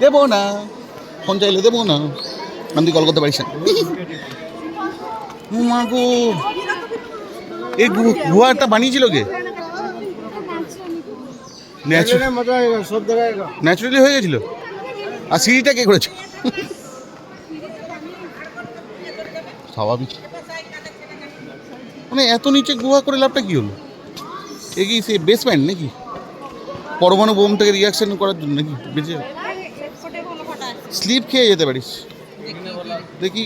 দেবো না, ফোন চাইলে দেবো না, আমি কল করতে পারিস না। মা গো, এই গুহাটা বানিয়েছিল কে? ন্যাচুরালি হয়ে গেছিল। আর সিঁড়িটা কে করেছে? স্বাভাবিক। মানে এত নিচে গুহা করে লাভটা কি হলো? এ কি সে বেসমেন্ট নাকি পরমাণু বোম থেকে রিয়াকশন করার জন্য নাকি? বেঁচে স্লিপ খেয়ে যেতে পারিস। দেখি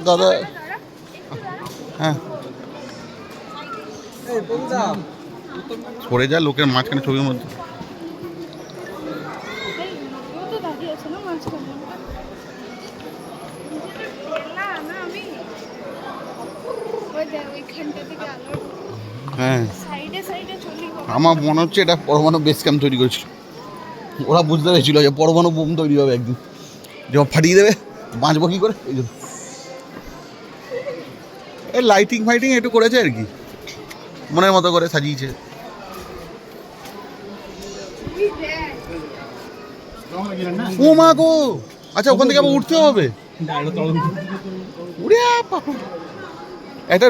দাদা। হ্যাঁ, সরে যা লোকের মাঝখানে ছবির মধ্যে। হ্যাঁ, আমার মনে হচ্ছে এটা পরমাণু বেস ক্যাম্প তৈরি করেছিল। ওরা বুঝতে পেরেছিল যে পরমাণু বোম তৈরি হবে একদিন, যখন ফাটিয়ে দেবে বাঁচবো কী করে, এই জন্য এই লাইটিং ফাইটিং একটু করেছে আর কি, মনের মতো করে সাজিয়েছে। ও মা গো, আচ্ছা ওখান থেকে আবার উঠতে হবে। উড়ে একটা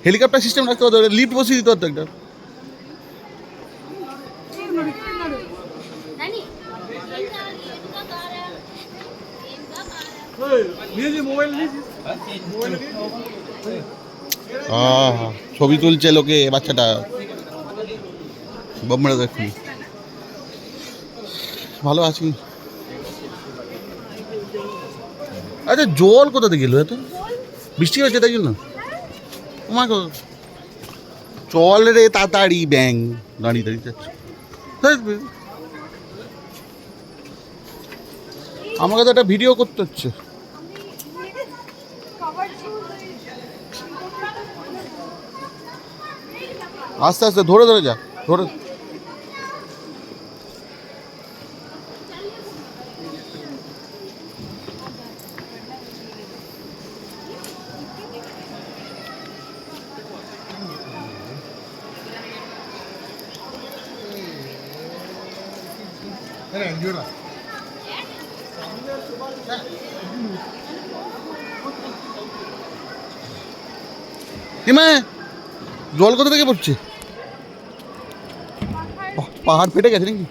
হেলিকপ্টার সিস্টেম রাখতে হতো, লিফট বসিয়ে দিতে হতো একটা। ছবি তুলছে লোকে, বাচ্চাটা বোমরা দেখুন। ভালো আছি। আচ্ছা জল কোথা থেকে এলো? এত বৃষ্টি হয়েছে তাই জন্য? তোমার চল রে তাড়াতাড়ি, ব্যাং দাঁড়িয়ে দাঁড়িয়ে যাচ্ছে। আমাকে তো একটা ভিডিও করতে হচ্ছে। আস্তে আস্তে ধরে ধরে যা, ধরে। জল কোথা থেকে পড়ছে? পাহাড় ফেটে গেছে নাকি?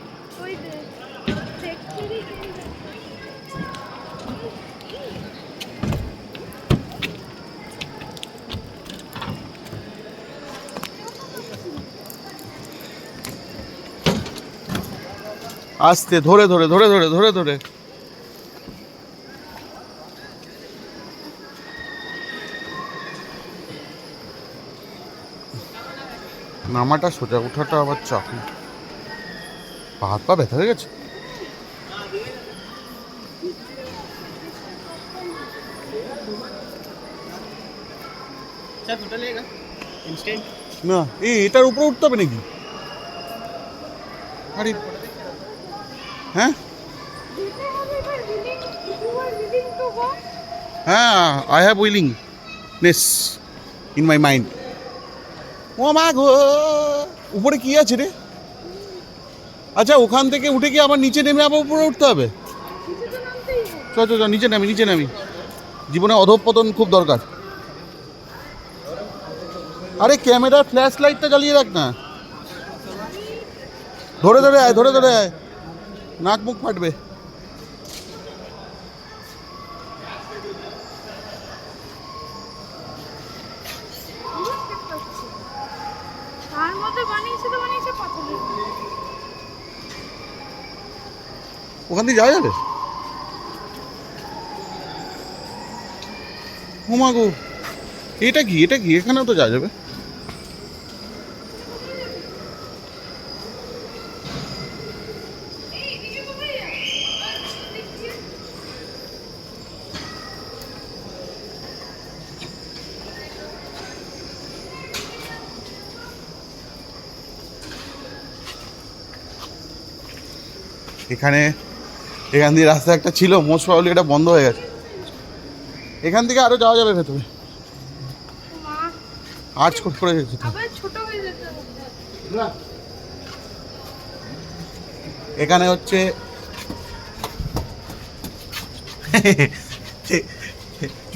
আস্তে ধরে ধরে ধরে ধরে ধরে ধরে। নামাটা সোজা, ওঠাটা আবার চাপ। হাত পা ব্যথা হয়ে গেছে। না এটার উপরে উঠতে হবে নাকি? আরে হ্যাঁ হ্যাঁ, I have willingness in my mind. ও মা গো, উপরে কি আছে রে? আচ্ছা ওখান থেকে উঠে কি আবার নিচে নেমে আবার উপরে উঠতে হবে? চ চ চ, নিচে নামি, নিচে নামি। জীবনে অধঃপতন খুব দরকার। আরে ক্যামেরার ফ্ল্যাশ লাইটটা জ্বালিয়ে রাখ না। ধরে ধরে আয়, ধরে ধরে আয়, নাক মুখ ফাটবে। ওখান থেকে যাওয়া যাবে? হুমা গো, এটা কি, এটা কি? এখানেও তো যাওয়া যাবে। এখান দিয়ে রাস্তা একটা ছিল, মোস্ট প্রবাবলি এটা বন্ধ হয়ে গেছে। এখান থেকে আরও যাওয়া যাবে ভেতরে, আর্চ করে গেছে। এখানে হচ্ছে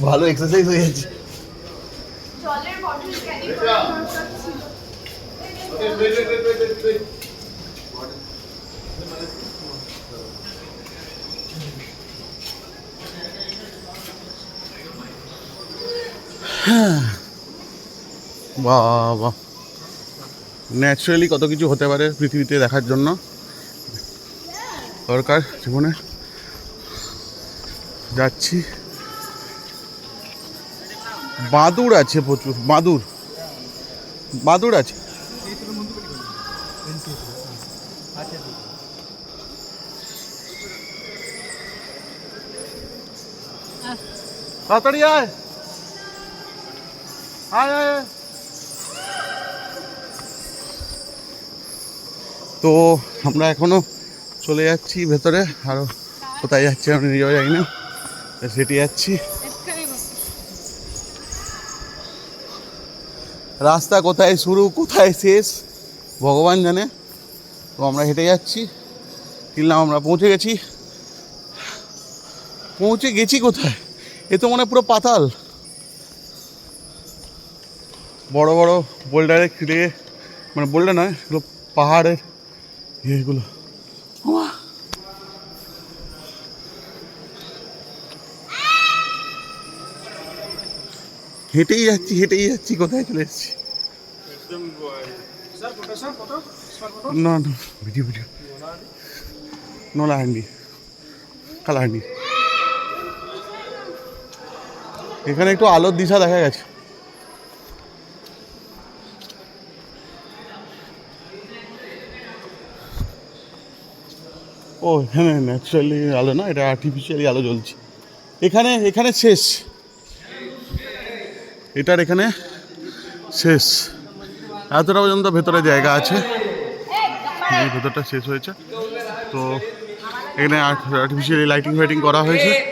ভালো এক্সারসাইজ হয়ে যাচ্ছে। বাবা, ন্যাচারালি কত কিছু হতে পারে পৃথিবীতে দেখার জন্য, দরকার জীবনে। যাচ্ছি, বাদুড় আছে প্রচুর, বাদুড় আছে। তাড়াতাড়ি আয়, আয় আয় আয়। তো আমরা এখনো চলে যাচ্ছি ভেতরে, আরো কোথায় যাচ্ছি আমি নিজেও জানি না, সেটি যাচ্ছি। রাস্তা কোথায় শুরু কোথায় শেষ ভগবান জানে। তো আমরা হেঁটে যাচ্ছি, কিনলাম আমরা পৌঁছে গেছি কোথায়? এ তো মনে হয় পুরো পাতাল, বড় বড় বোল্ডারে খিড়ে, মানে বোল্ডার নয়, এগুলো পাহাড়ের এগুলো। হেঁটেই যাচ্ছি, কোথায় চলে এসেছি। না না, ভিডিও নোলা হান্ডি, কালা হান্ডি। এখানে একটু আলোর দিশা দেখা গেছে। ও এখানে ন্যাচারালি আলো না, এটা আর্টিফিশিয়ালি আলো জ্বলছে। এখানে শেষ, এটার এখানে শেষ, এতটা পর্যন্ত ভেতরে জায়গা আছে, এই ভেতরটা শেষ হয়েছে। তো এখানে আর্টিফিশিয়ালি লাইটিং ফাইটিং করা হয়েছে।